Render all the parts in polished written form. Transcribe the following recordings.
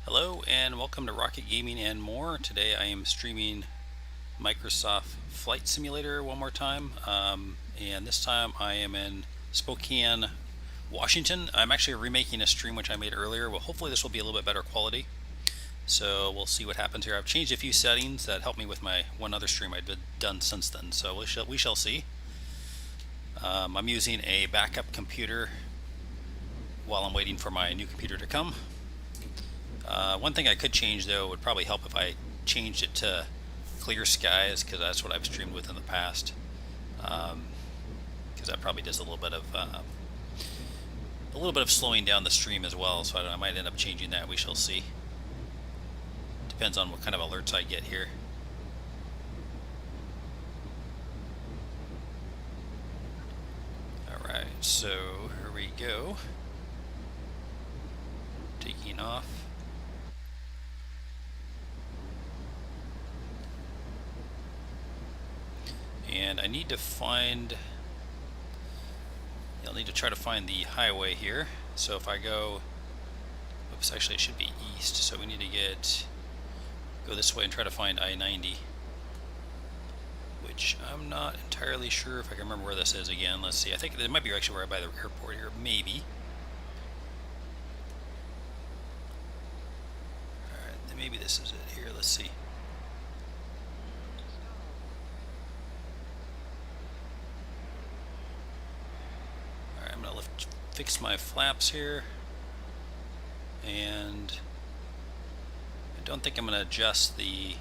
Hello and welcome to Rocket Gaming and More. Today I am streaming Microsoft Flight Simulator one more time, and this time I am in Spokane, Washington. I'm actually remaking a stream which I made earlier. Well, hopefully this will be a little bit better quality. So we'll see what happens here. I've changed a few settings that helped me with my one other stream I'd done since then. So we shall see. I'm using a backup computer while I'm waiting for my new computer to come. One thing I could change though would probably help if I changed it to clear skies, because that's what I've streamed with in the past. Because that probably does a little bit of slowing down the stream as well. So I might end up changing that. We shall see. Depends on what kind of alerts I get here. All right, so here we go. Taking off. And I need to find, I'll need to try to find the highway here. So if I go, oops, actually it should be east. So we need to go this way and try to find I-90, which I'm not entirely sure if I can remember where this is again. Let's see, I think it might be actually right by the airport here, maybe. Alright, then maybe this is it here, let's see. I'm going to fix my flaps here, and I don't think I'm going to adjust the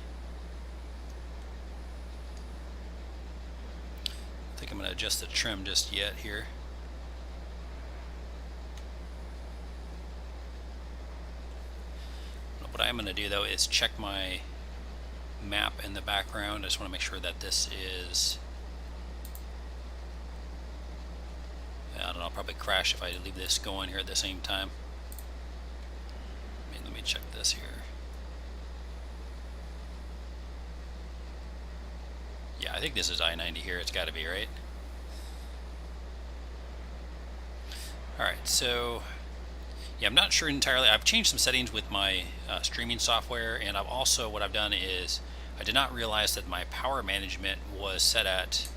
trim just yet here. What I'm going to do though is check my map in the background. I just want to make sure that this is, I don't know, I'll probably crash if I leave this going here at the same time. Let me check this here. Yeah, I think this is I-90 here. It's got to be, right? Alright, so yeah, I'm not sure entirely. I've changed some settings with my streaming software, and what I've done is I did not realize that my power management was set at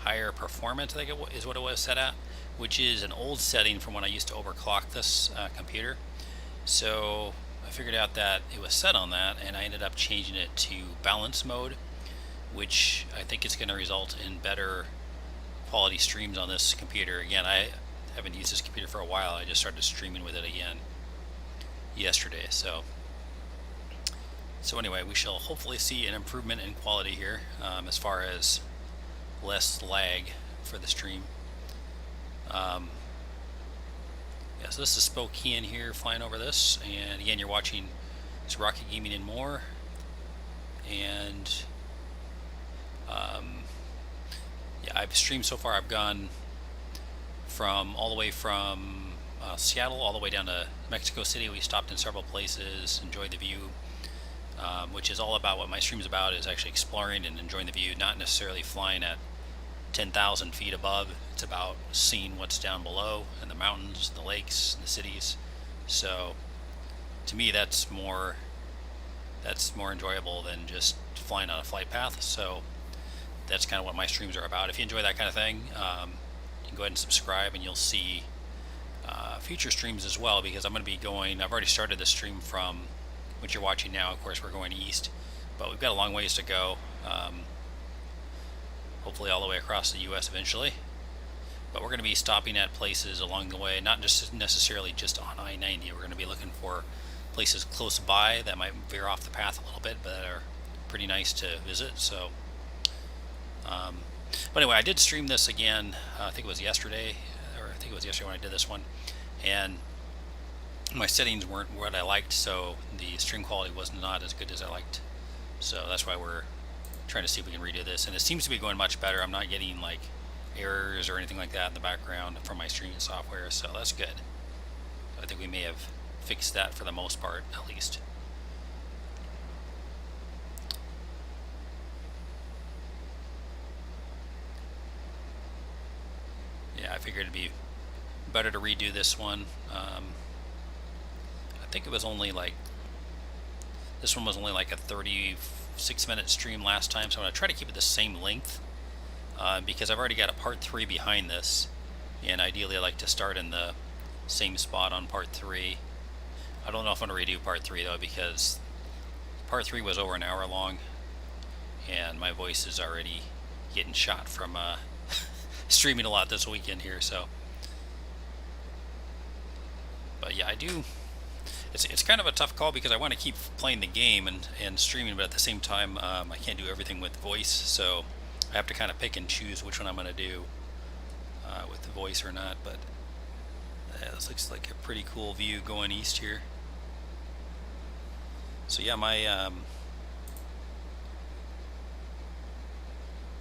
higher performance, I think is what it was set at, which is an old setting from when I used to overclock this computer. So I figured out that it was set on that, and I ended up changing it to balance mode, which I think is going to result in better quality streams on this computer. Again, I haven't used this computer for a while. I just started streaming with it again yesterday. So anyway, we shall hopefully see an improvement in quality here, as far as less lag for the stream. Yeah, so this is Spokane here, flying over this, and again, you're watching it's Rocket Gaming and More, and yeah, I've streamed so far. I've gone from all the way from Seattle all the way down to Mexico City. We stopped in several places, enjoyed the view, which is all about what my stream's about, is actually exploring and enjoying the view, not necessarily flying at 10,000 feet above. It's about seeing what's down below, and the mountains, the lakes, the cities. So to me, that's more enjoyable than just flying on a flight path. So that's kind of what my streams are about. If you enjoy that kind of thing, you can go ahead and subscribe, and you'll see future streams as well, because I'm going to be going, I've already started the stream from what you're watching now. Of course, we're going east, but we've got a long ways to go, hopefully all the way across the US eventually. But we're going to be stopping at places along the way, not just necessarily just on I-90. We're going to be looking for places close by that might veer off the path a little bit, but that are pretty nice to visit. So but anyway, I did stream this again, I think it was yesterday, when I did this one, and my settings weren't what I liked, so the stream quality was not as good as I liked. So that's why we're trying to see if we can redo this, and it seems to be going much better. I'm not getting like errors or anything like that in the background from my streaming software, so that's good. I think we may have fixed that for the most part, at least. Yeah, I figured it'd be better to redo this one. I think it was only like, this one was only like a 36-minute stream last time, so I'm going to try to keep it the same length, because I've already got a part 3 behind this, and ideally I like to start in the same spot on part 3. I don't know if I'm going to redo part 3 though, because part 3 was over an hour long, and my voice is already getting shot from streaming a lot this weekend here, so. But yeah, I do. It's kind of a tough call because I want to keep playing the game and streaming, but at the same time, I can't do everything with voice, so I have to kind of pick and choose which one I'm going to do with the voice or not. But this looks like a pretty cool view going east here. So yeah, I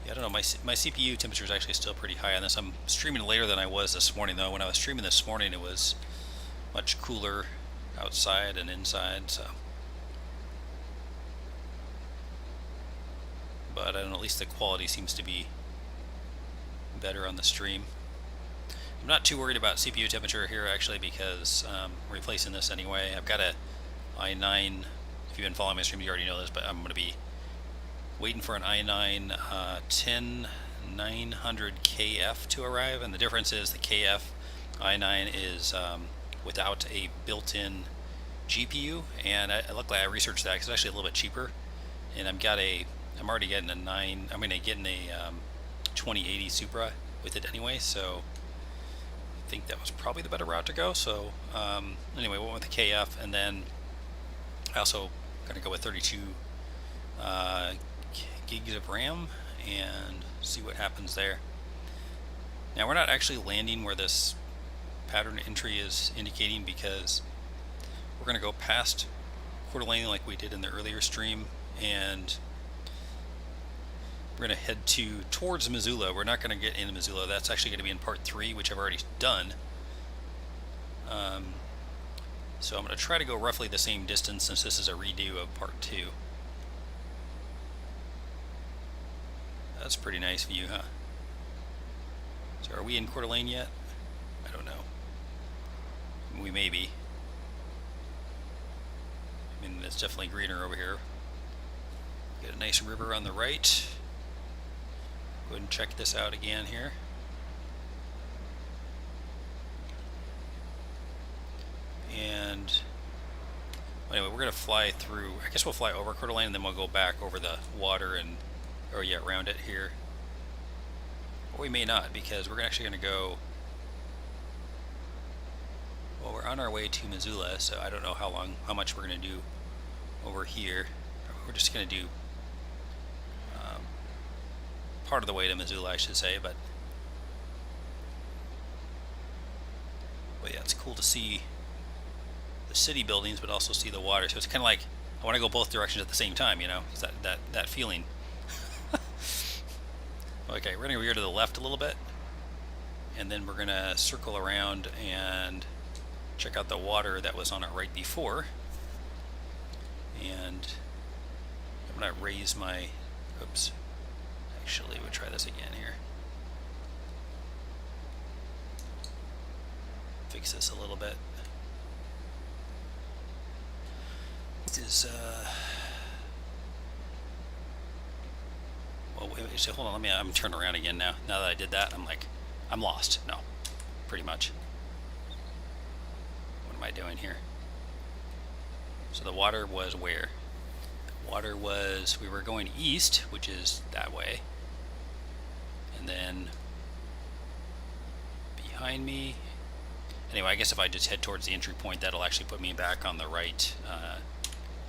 don't know, my CPU temperature is actually still pretty high on this. I'm streaming later than I was this morning, though. When I was streaming this morning, it was much cooler outside and inside, so. But I don't know, at least the quality seems to be better on the stream. I'm not too worried about CPU temperature here, actually, because I'm replacing this anyway. I've got a i9. If you've been following my stream, you already know this, but I'm going to be waiting for an i9 10900KF to arrive, and the difference is the KF i9 is without a built-in GPU, and luckily I researched that because it's actually a little bit cheaper, and I'm already getting a 2080 Supra with it anyway, so I think that was probably the better route to go. So anyway, went with the KF, and then I also going to go with 32 gigs of RAM and see what happens there. Now we're not actually landing where this pattern entry is indicating, because we're going to go past Coeur D'Alene like we did in the earlier stream, and we're going to head towards Missoula. We're not going to get into Missoula. That's actually going to be in part 3, which I've already done. So I'm going to try to go roughly the same distance, since this is a redo of part 2. That's a pretty nice view, huh? So are we in Coeur D'Alene yet? I don't know. We may be. I mean, it's definitely greener over here. Got a nice river on the right. Go ahead and check this out again here. And anyway, we're going to fly through. I guess we'll fly over Coeur D'Alene, and then we'll go back over the water around it here. Or we may not, because we're actually going to go. Well, we're on our way to Missoula, so I don't know how much we're going to do over here. We're just going to do part of the way to Missoula, I should say, but yeah, it's cool to see the city buildings, but also see the water. So it's kind of like I want to go both directions at the same time, you know, it's that feeling. Okay, we're going to go here to the left a little bit, and then we're going to circle around and check out the water that was on our right before. And I'm going to raise my, oops, actually we'll try this again here. Fix this a little bit. This is, well, wait, so hold on, I'm turning around again now. Now that I did that, I'm lost. No, pretty much. What am I doing here? So the water was where? Water was, we were going east, which is that way. And then behind me, anyway, I guess if I just head towards the entry point, that'll actually put me back on the right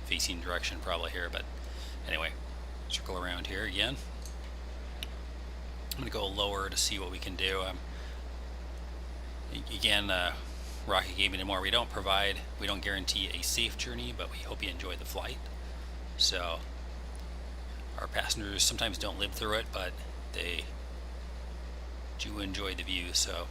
facing direction probably here. But anyway, circle around here again. I'm going to go lower to see what we can do. Again, Rocket Gaming and more, we don't guarantee a safe journey, but we hope you enjoy the flight. So our passengers sometimes don't live through it, but they do enjoy the view. So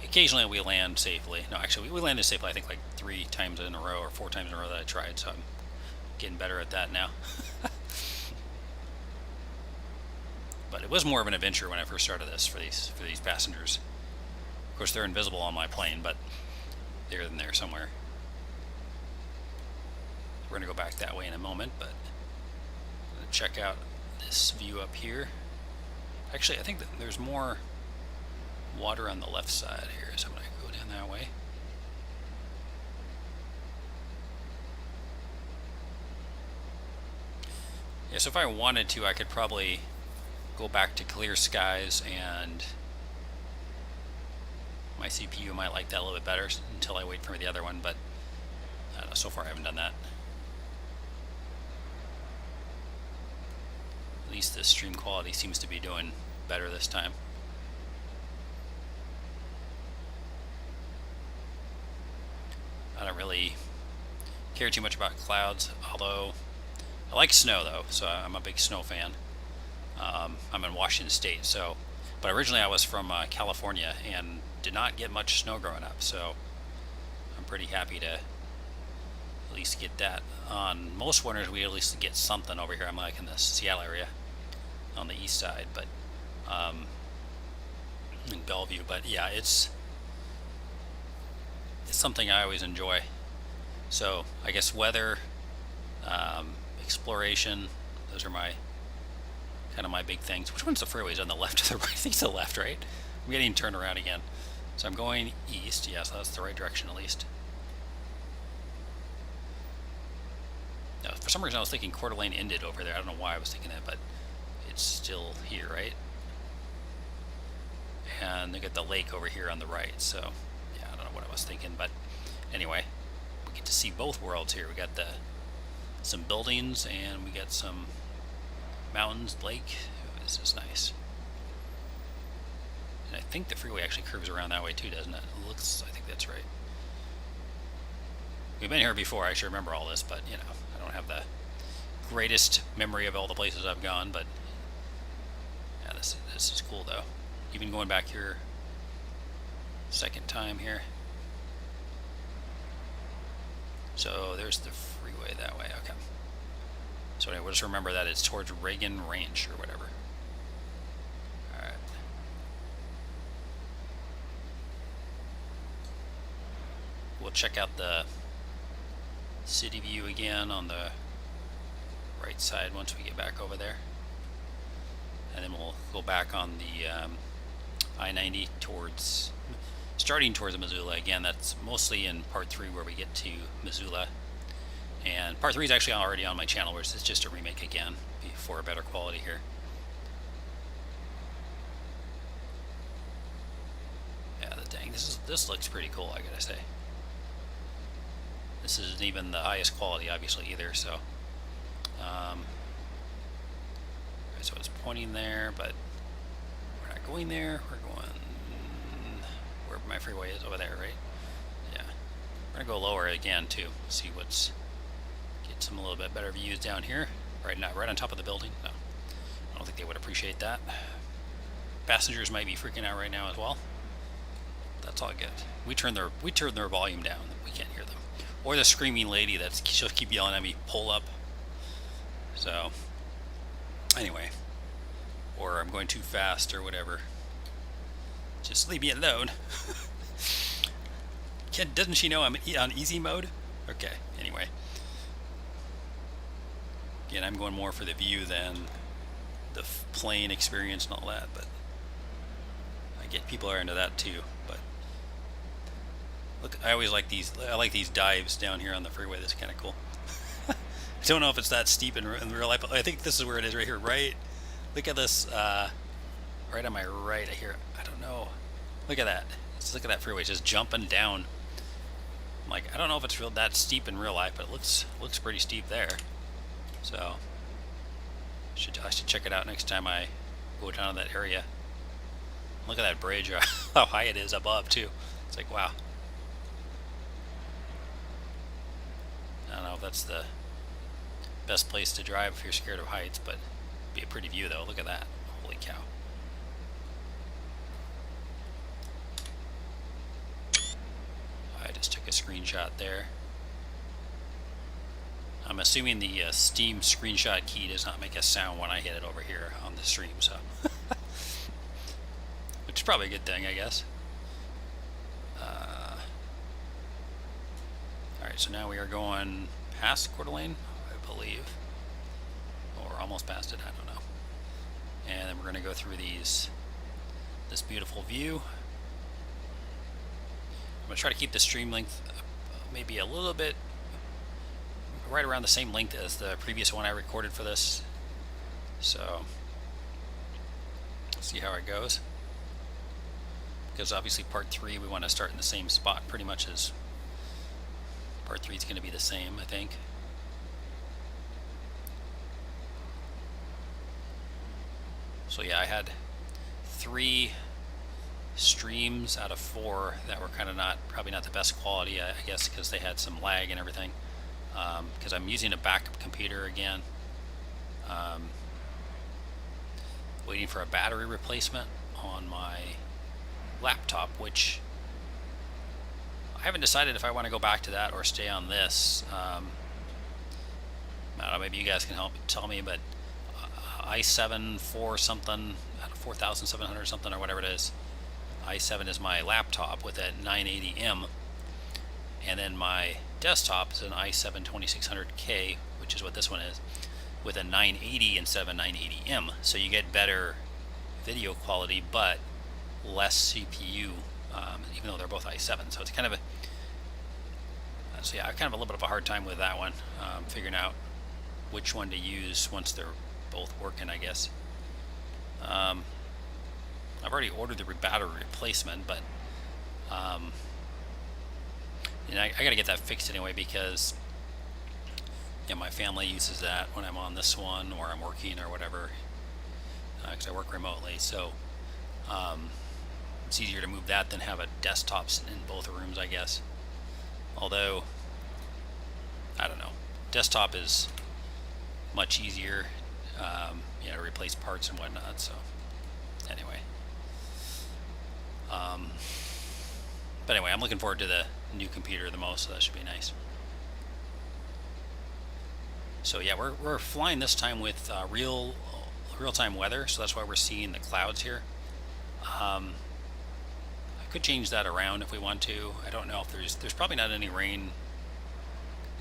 occasionally we land safely. No, actually we landed safely I think like 3 times in a row or 4 times in a row that I tried, so I'm getting better at that now. But it was more of an adventure when I first started this for these passengers. Of course, they're invisible on my plane, but there than there somewhere. We're going to go back that way in a moment, but I'm going to check out this view up here. Actually, I think that there's more water on the left side here, so I'm going to go down that way. Yeah, so if I wanted to, I could probably go back to clear skies, and my CPU might like that a little bit better until I wait for the other one, but I don't know, so far I haven't done that. At least the stream quality seems to be doing better this time. I don't really care too much about clouds, although I like snow though, so I'm a big snow fan. I'm in Washington State, so, but originally I was from California and did not get much snow growing up, so I'm pretty happy to at least get that. On most winters we at least get something over here. I'm like in the Seattle area on the east side, but in Bellevue, but yeah, it's something I always enjoy. So I guess weather, exploration, those are my kind of my big things. Which one's the freeways, on the left or the right? I think it's the left, right? I'm getting turned around again. So I'm going east. Yeah, so that's the right direction at least. Now, for some reason I was thinking Coeur D'Alene ended over there. I don't know why I was thinking that, but it's still here, right? And they got the lake over here on the right, so yeah, I don't know what I was thinking, but anyway, we get to see both worlds here. We got some buildings, and we got some mountains, lake. Oh, this is nice. And I think the freeway actually curves around that way too, doesn't it? It looks, I think that's right. We've been here before, I should remember all this, but you know, I don't have the greatest memory of all the places I've gone, but yeah, this is cool though. Even going back here second time here. So there's the freeway that way. Okay. So anyway, we'll just remember that it's towards Reagan Ranch or whatever. Alright. We'll check out the city view again on the right side once we get back over there. And then we'll go back on the I-90 starting towards Missoula. Again, that's mostly in part 3 where we get to Missoula. And part 3 is actually already on my channel, where it's just a remake again for a better quality here. Yeah, dang, this looks pretty cool, I gotta say. This isn't even the highest quality, obviously, either, so. So it's pointing there, but we're not going there. We're going where my freeway is over there, right? Yeah. We're gonna go lower again too. See get some a little bit better views down here. Right on top of the building. No, I don't think they would appreciate that. Passengers might be freaking out right now as well. That's all good. We turn their volume down. We can't hear them. Or the screaming lady she'll keep yelling at me, pull up. So anyway, or I'm going too fast or whatever. Just leave me alone. Doesn't she know I'm on easy mode? Okay, anyway. Again, I'm going more for the view than the plane experience and all that, but I get people are into that too. But look, I always like these. I like these dives down here on the freeway. That's kind of cool. I don't know if it's that steep in real life, but I think this is where it is right here, right? Look at this, right on my right here. I don't know. Look at that. Just look at that freeway just jumping down. I'm like, I don't know if it's that steep in real life, but it looks pretty steep there. So I should check it out next time I go down to that area. Look at that bridge, how high it is above too. It's like, wow. I don't know if that's the best place to drive if you're scared of heights, but it'd be a pretty view though. Look at that. Holy cow. I just took a screenshot there. I'm assuming the Steam screenshot key does not make a sound when I hit it over here on the stream, so which is probably a good thing, I guess. Alright, so now we are going past Coeur D'Alene, I believe. Or almost past it, I don't know. And then we're going to go through this beautiful view. I'm going to try to keep the stream length maybe a little bit right around the same length as the previous one I recorded for this. So, see how it goes. Because obviously part 3 we want to start in the same spot pretty much as part 3 is going to be the same, I think. So yeah, I had 3 streams out of 4 that were kind of probably not the best quality, I guess, because they had some lag and everything. Because I'm using a backup computer again. Waiting for a battery replacement on my laptop, which I haven't decided if I want to go back to that or stay on this. I don't know, maybe you guys can help tell me, but i7 4 something, 4700 something or whatever it is. i7 is my laptop with a 980M, and then my desktop is an i7 2600K, which is what this one is, with a 980 instead of a 980M. So you get better video quality, but less CPU, even though they're both i7. So it's kind of so yeah, I kind of a little bit of a hard time with that one, figuring out which one to use once they're both working, I guess. I've already ordered the battery replacement, but you know, I got to get that fixed anyway, because yeah, my family uses that when I'm on this one or I'm working or whatever, because I work remotely. So it's easier to move that than have a desktop in both rooms, I guess. Although, I don't know, desktop is much easier, you know, to replace parts and whatnot. So anyway, but anyway, I'm looking forward to the new computer the most, so that should be nice. So yeah, we're flying this time with real-time weather, so that's why we're seeing the clouds here. I could change that around if we want to. I don't know if there's probably not any rain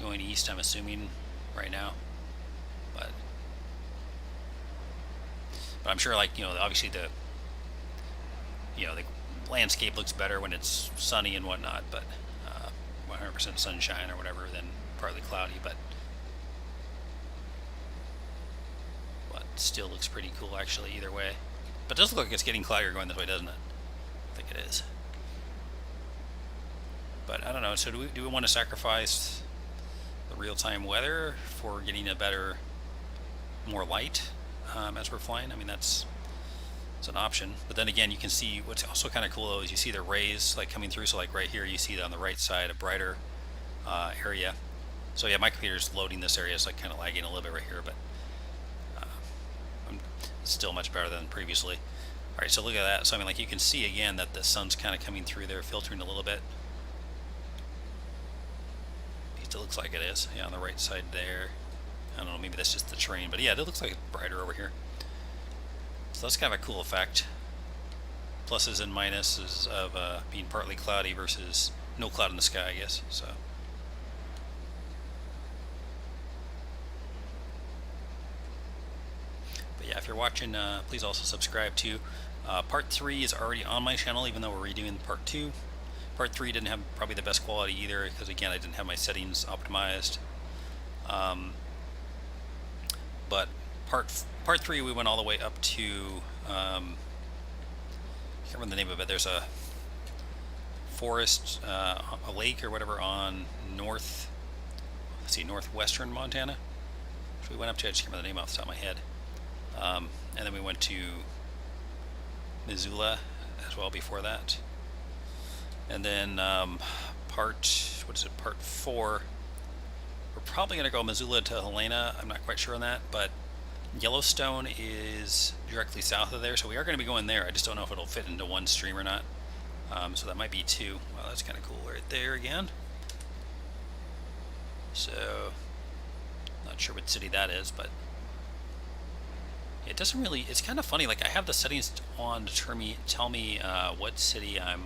going east, I'm assuming, right now. But I'm sure, like, you know, obviously the landscape looks better when it's sunny and whatnot, but 100% sunshine or whatever, then partly cloudy, but still looks pretty cool actually either way. But it does look like it's getting cloudier going this way, doesn't it? I think it is. But I don't know, so do we want to sacrifice the real-time weather for getting a better, more light as we're flying? I mean, it's an option. But then again, you can see what's also kind of cool though is you see the rays like coming through. So like right here, you see on the right side a brighter area. So yeah, my computer's loading this area. It's like kind of lagging a little bit right here, but still much better than previously. Alright, so look at that. So I mean, like, you can see again that the sun's kind of coming through there, filtering a little bit. It looks like it is. Yeah, on the right side there. I don't know, maybe that's just the train, but yeah, it looks like it's brighter over here. So that's kind of a cool effect. Pluses and minuses of being partly cloudy versus no cloud in the sky, I guess. So. But yeah, if you're watching, please also subscribe too. Part 3 is already on my channel, even though we're redoing part 2. Part 3 didn't have probably the best quality either, because again, I didn't have my settings optimized. But part 3 we went all the way up to, I can't remember the name of it. There's a forest, a lake or whatever on northwestern Montana. So we went up to, I just can't remember the name off the top of my head. And then we went to Missoula as well before that. And then part 4, we're probably going to go Missoula to Helena. I'm not quite sure on that, but Yellowstone is directly south of there, so we are going to be going there. I just don't know if it'll fit into one stream or not. So that might be 2. Well, that's kind of cool right there again. So, not sure what city that is, but it doesn't really, it's kind of funny, like I have the settings on to tell me what city I'm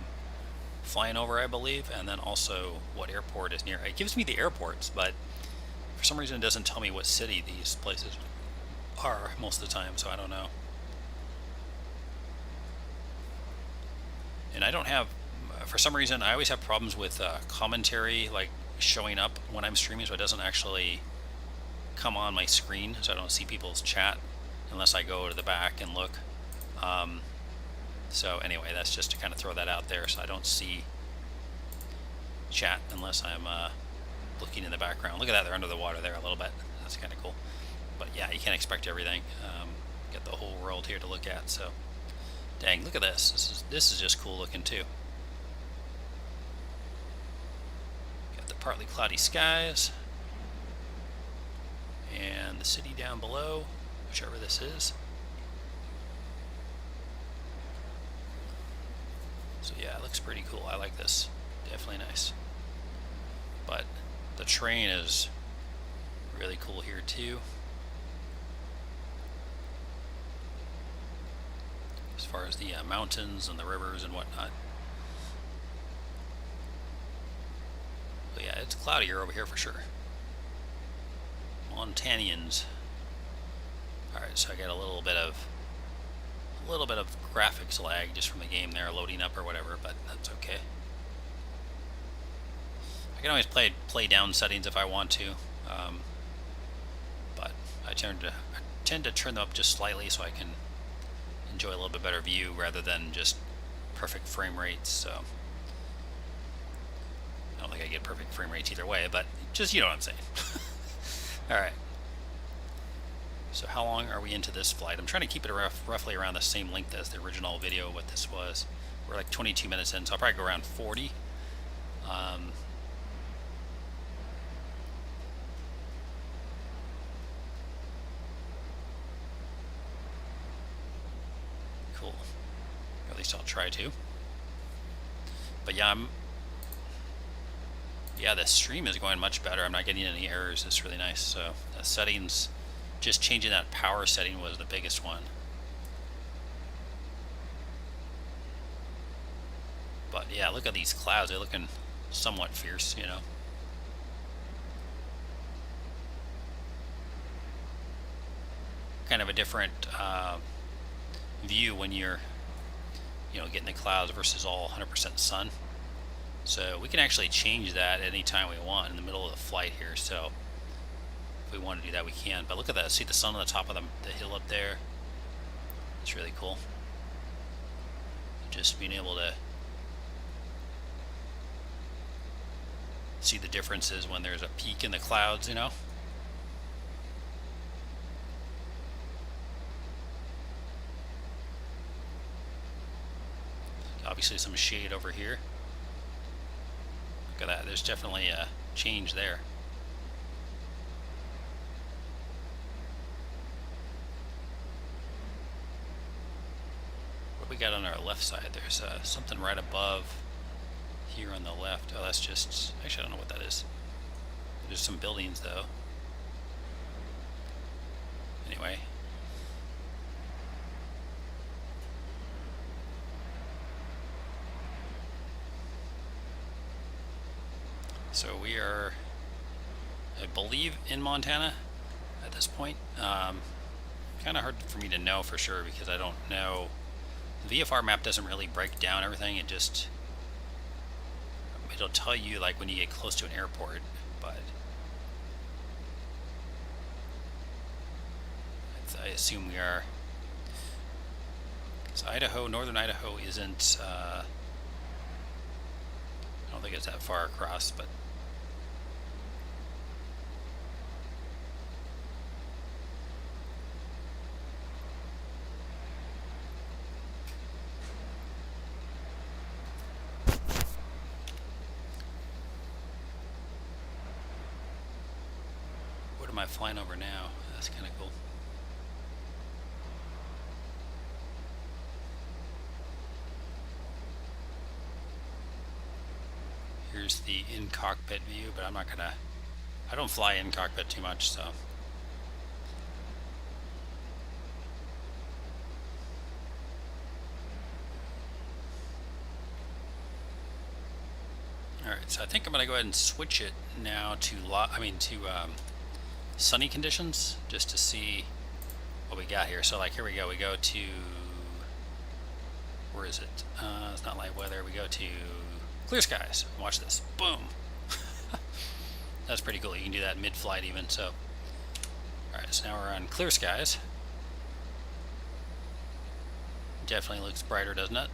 flying over, I believe, and then also what airport is near. It gives me the airports, but for some reason it doesn't tell me what city these places are most of the time, so I don't know. And I don't have, for some reason, I always have problems with commentary like showing up when I'm streaming, so it doesn't actually come on my screen, so I don't see people's chat unless I go to the back and look. So anyway, that's just to kind of throw that out there, so I don't see chat unless I'm looking in the background. Look at that, they're under the water there a little bit. That's kind of cool. But yeah, you can't expect everything. Got the whole world here to look at, so dang, look at this. This is just cool looking too. Got the partly cloudy skies and the city down below, whichever this is. So yeah, it looks pretty cool. I like this. Definitely nice. But the train is really cool here too. As far as the mountains and the rivers and whatnot. But yeah, it's cloudier over here for sure. Montanians. Alright, so I got a little bit of graphics lag just from the game there loading up or whatever, but that's okay. I can always play down settings if I want to, but I tend to turn them up just slightly so I can enjoy a little bit better view rather than just perfect frame rates. So I don't think I get perfect frame rates either way, but just, you know what I'm saying. All right. So how long are we into this flight? I'm trying to keep it roughly around the same length as the original video, what this was. We're like 22 minutes in, so I'll probably go around 40. Cool. Or at least I'll try to. But yeah, the stream is going much better. I'm not getting any errors. It's really nice. So the settings, just changing that power setting was the biggest one. But yeah, look at these clouds. They're looking somewhat fierce, you know. Kind of a different view when you're, you know, getting the clouds versus all 100% sun. So we can actually change that anytime we want in the middle of the flight here. So if we want to do that, we can. But look at that. See the sun on the top of the hill up there? It's really cool. Just being able to see the differences when there's a peak in the clouds, you know? Obviously some shade over here. Look at that. There's definitely a change there. What we got on our left side? There's something right above here on the left. Oh, that's just, actually I don't know what that is. There's some buildings though. Anyway. So we are, I believe, in Montana at this point. Kind of hard for me to know for sure because I don't know. The VFR map doesn't really break down everything. It'll tell you like when you get close to an airport, but I assume we are. Because Idaho, northern Idaho isn't, I don't think it's that far across, but what am I flying over now? That's kind of cool. Here's the in-cockpit view, but I'm not gonna, I don't fly in-cockpit too much, so. so I think I'm going to go ahead and switch it now to sunny conditions, just to see what we got here. So like here we go. We go to, where is it? It's not light weather. We go to clear skies. Watch this. Boom. That's pretty cool. You can do that mid-flight even. So, all right. So now we're on clear skies. Definitely looks brighter, doesn't it?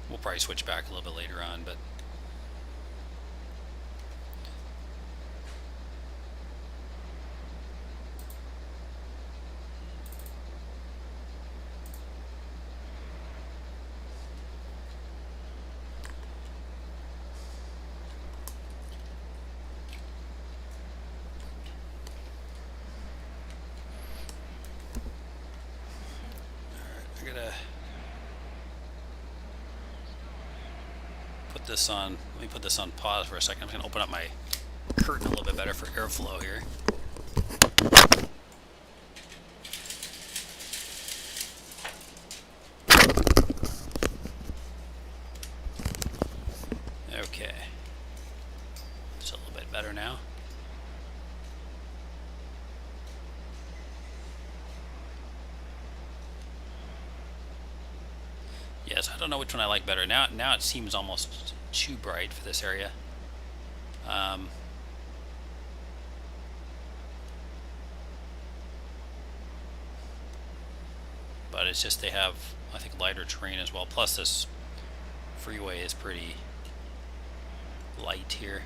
We'll probably switch back a little bit later on, but I gotta put this on. Let me put this on pause for a second. I'm gonna open up my curtain a little bit better for airflow here. Okay, it's a little bit better now. Yes, I don't know which one I like better. Now it seems almost too bright for this area. But it's just they have, I think, lighter terrain as well. Plus this freeway is pretty light here.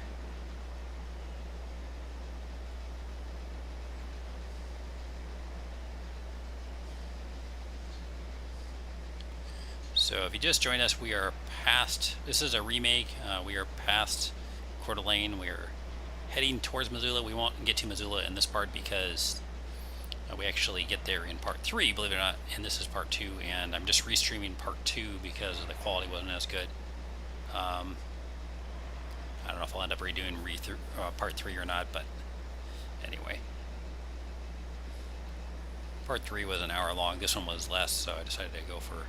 So if you just joined us, we are past, this is a remake, we are past Coeur D'Alene. We are heading towards Missoula. We won't get to Missoula in this part because we actually get there in part 3, believe it or not, and this is part 2, and I'm just restreaming part 2 because the quality wasn't as good. I don't know if I'll end up redoing part 3 or not, but anyway. Part 3 was an hour long, this one was less, so I decided to go for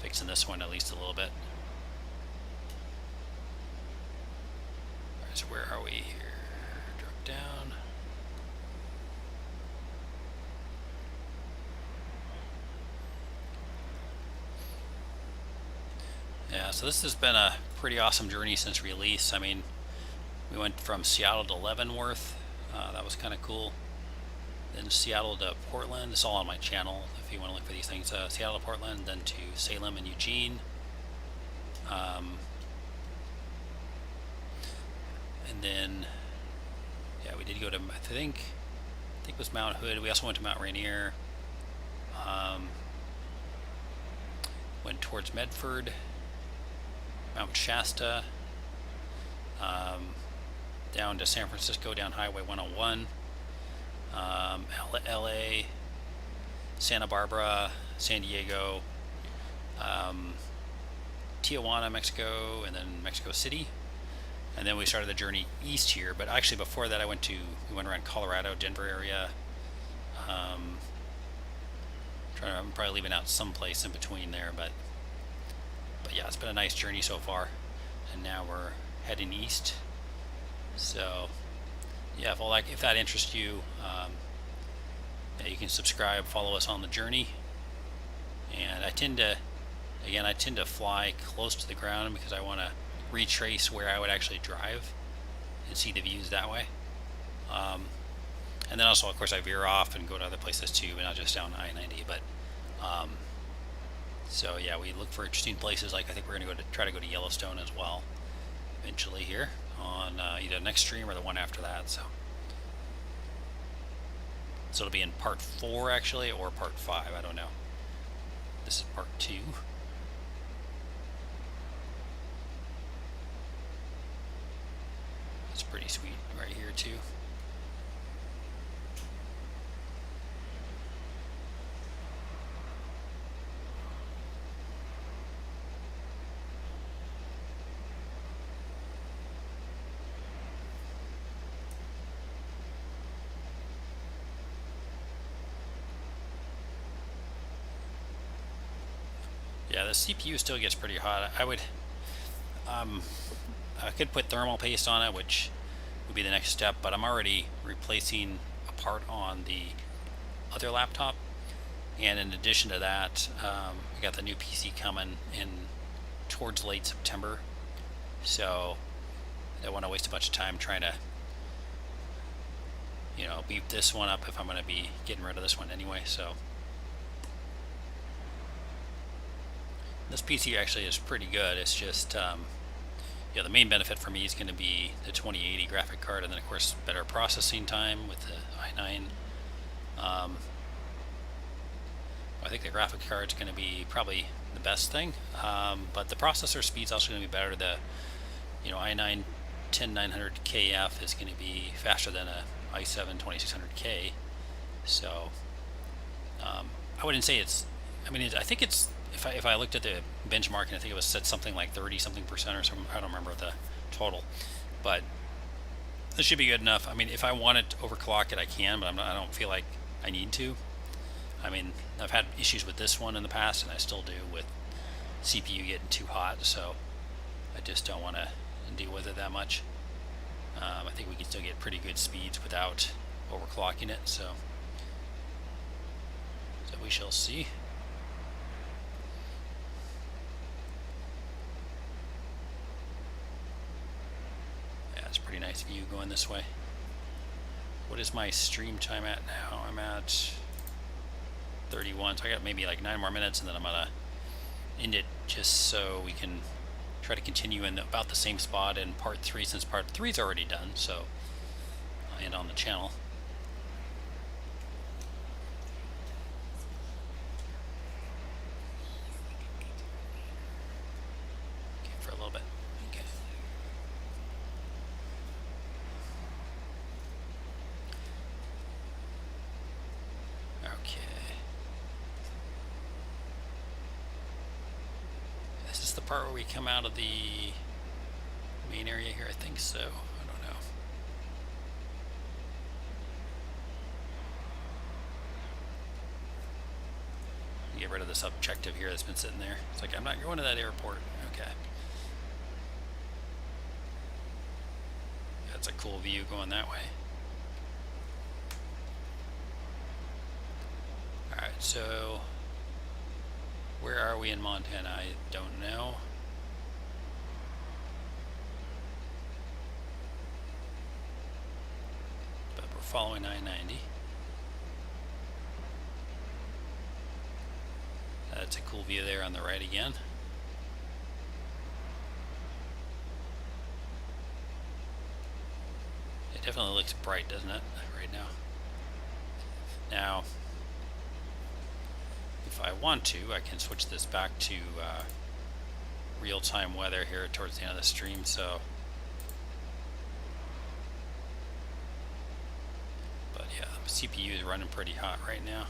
fixing this one at least a little bit. Alright, so where are we here? Drop down. Yeah, so this has been a pretty awesome journey since release. I mean, we went from Seattle to Leavenworth. That was kind of cool. Then Seattle to Portland. It's all on my channel if you want to look for these things. Seattle to Portland, then to Salem and Eugene. And then, yeah, we did go to, I think it was Mount Hood. We also went to Mount Rainier. Went towards Medford, Mount Shasta, down to San Francisco, down Highway 101. LA, Santa Barbara, San Diego, Tijuana, Mexico, and then Mexico City. And then we started the journey east here. But actually before that we went around Colorado, Denver area. I'm probably leaving out some place in between there, but yeah, it's been a nice journey so far. And now we're heading east. So yeah, if that interests you, yeah, you can subscribe, follow us on the journey. And I tend to fly close to the ground because I want to retrace where I would actually drive and see the views that way. And then also, of course, I veer off and go to other places too, but not just down I-90. But so yeah, we look for interesting places. Like I think we're going to try to go to Yellowstone as well eventually here on either the next stream or the one after that. So it'll be in part 4 actually, or part 5. I don't know. This is part 2. It's pretty sweet right here too. Yeah, the CPU still gets pretty hot. I could put thermal paste on it, which would be the next step, but I'm already replacing a part on the other laptop. And in addition to that, we got the new PC coming in towards late September. So I don't want to waste a bunch of time trying to, beef this one up if I'm going to be getting rid of this one anyway. So this PC actually is pretty good. It's just, the main benefit for me is going to be the 2080 graphic card, and then of course better processing time with the i9. I think the graphic card is going to be probably the best thing, but the processor speed's also going to be better. The i9 10900KF is going to be faster than a i7 2600K. So I wouldn't say it's. I mean, I think it's. If I looked at the benchmarking, I think it was said something like 30-something% or something. I don't remember the total, but this should be good enough. I mean, if I want to overclock it, I can, but I don't feel like I need to. I mean, I've had issues with this one in the past, and I still do with CPU getting too hot, so I just don't want to deal with it that much. I think we can still get pretty good speeds without overclocking it, so we shall see. Yeah, it's a pretty nice view going this way. What is my stream time at now? I'm at 31, so I got maybe like 9 more minutes, and then I'm gonna end it just so we can try to continue in about the same spot in part 3, since part 3 is already done. So I'll end on the channel. Okay, for a little bit. Okay. Okay. This is the part where we come out of the main area here, I think so. I don't know. Get rid of this objective here that's been sitting there. It's like, I'm not going to that airport. Okay. That's a cool view going that way. Alright, so where are we in Montana? I don't know. But we're following I-90. That's a cool view there on the right again. It definitely looks bright, doesn't it, right now? Now, if I want to, I can switch this back to real-time weather here towards the end of the stream. So, but yeah, the CPU is running pretty hot right now.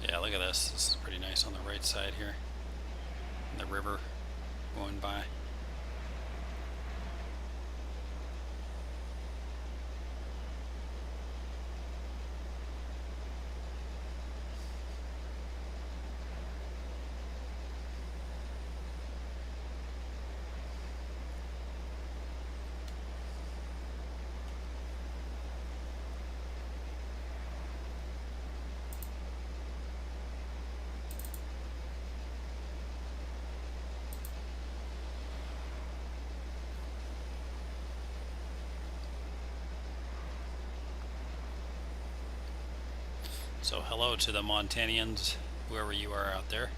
Yeah, look at this. This is pretty nice on the right side here. And the river going by. So hello to the Montanians, whoever you are out there.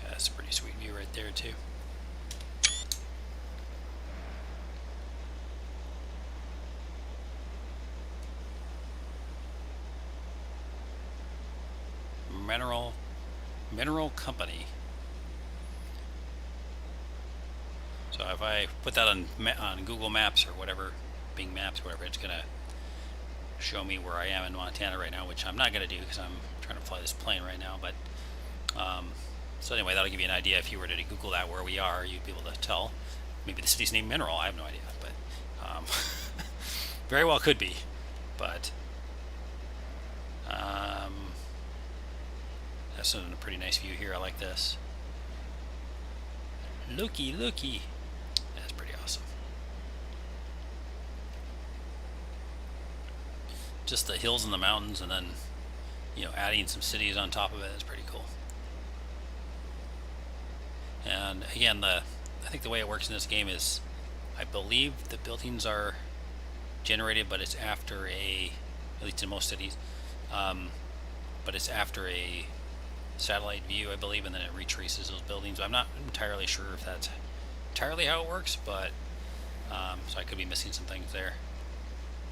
Yeah, that's a pretty sweet view right there too. Mineral Company. So if I put that on Google Maps or whatever, Bing Maps, whatever, it's gonna show me where I am in Montana right now, which I'm not gonna do because I'm trying to fly this plane right now. But so anyway, that'll give you an idea. If you were to Google that where we are, you'd be able to tell. Maybe the city's named Mineral. I have no idea, but very well could be. But that's a pretty nice view here. I like this. Looky, looky. That's pretty awesome. Just the hills and the mountains, and then adding some cities on top of it is pretty cool. And again, I think the way it works in this game is, I believe the buildings are generated, but it's after at least in most cities, but it's after a satellite view, I believe, and then it retraces those buildings. I'm not entirely sure if that's entirely how it works, but so I could be missing some things there.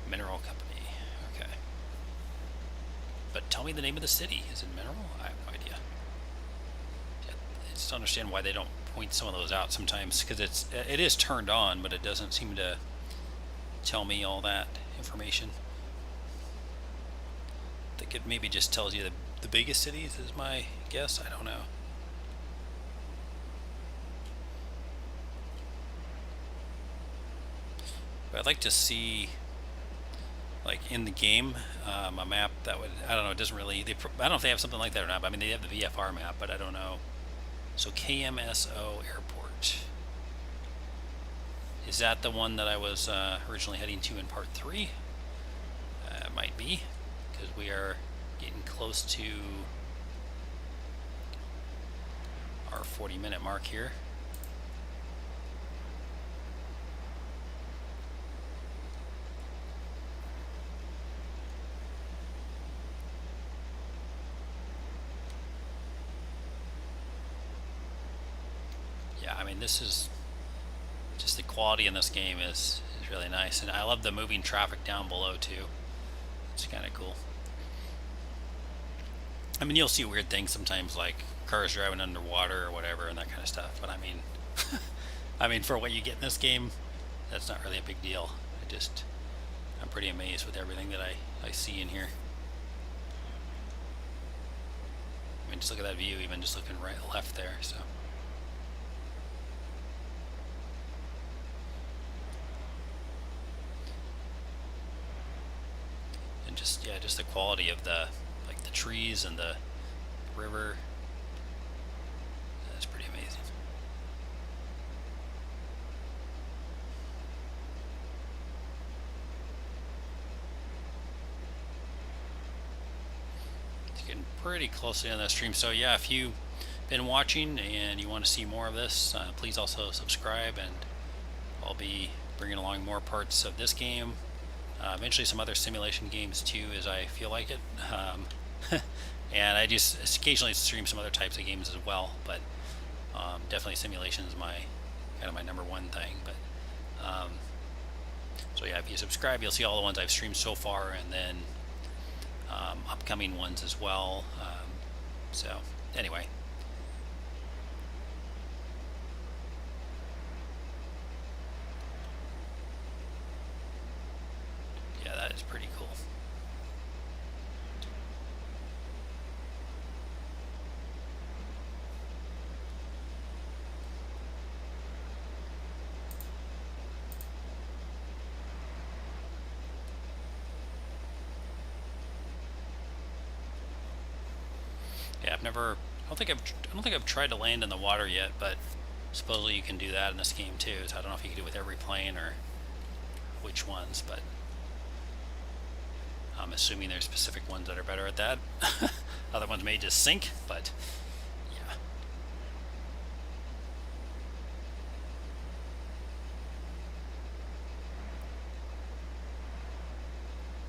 Mineral Company, okay. But tell me the name of the city. Is it Mineral? I have no idea. I just don't understand why they don't point some of those out sometimes, because it is turned on, but it doesn't seem to tell me all that information. I think it maybe just tells you the biggest cities is my guess. I don't know. But I'd like to see, like in the game, a map that would, I don't know, it doesn't really, I don't know if they have something like that or not, but I mean, they have the VFR map, but I don't know. So KMSO Airport. Is that the one that I was originally heading to in part 3? Might be, because we are getting close to our 40-minute mark here. Yeah, I mean, this is just the quality in this game is really nice, and I love the moving traffic down below too. It's kind of cool. I mean, you'll see weird things sometimes, like cars driving underwater or whatever and that kind of stuff, but I mean I mean, for what you get in this game, that's not really a big deal. I'm pretty amazed with everything that I see in here. I mean, just look at that view, even just looking right left there. So and just the quality of the trees and the river. That's pretty amazing. It's getting pretty closely on that stream. So yeah, if you've been watching and you want to see more of this, please also subscribe, and I'll be bringing along more parts of this game. Eventually some other simulation games too, as I feel like it. And I just occasionally stream some other types of games as well, but definitely simulation is my kind of my number one thing. But so yeah, if you subscribe, you'll see all the ones I've streamed so far, and then upcoming ones as well. So anyway, yeah, that is pretty cool. Yeah, I don't think I've tried to land in the water yet, but supposedly you can do that in this game too. So I don't know if you can do it with every plane or which ones, but I'm assuming there's specific ones that are better at that. Other ones may just sink, but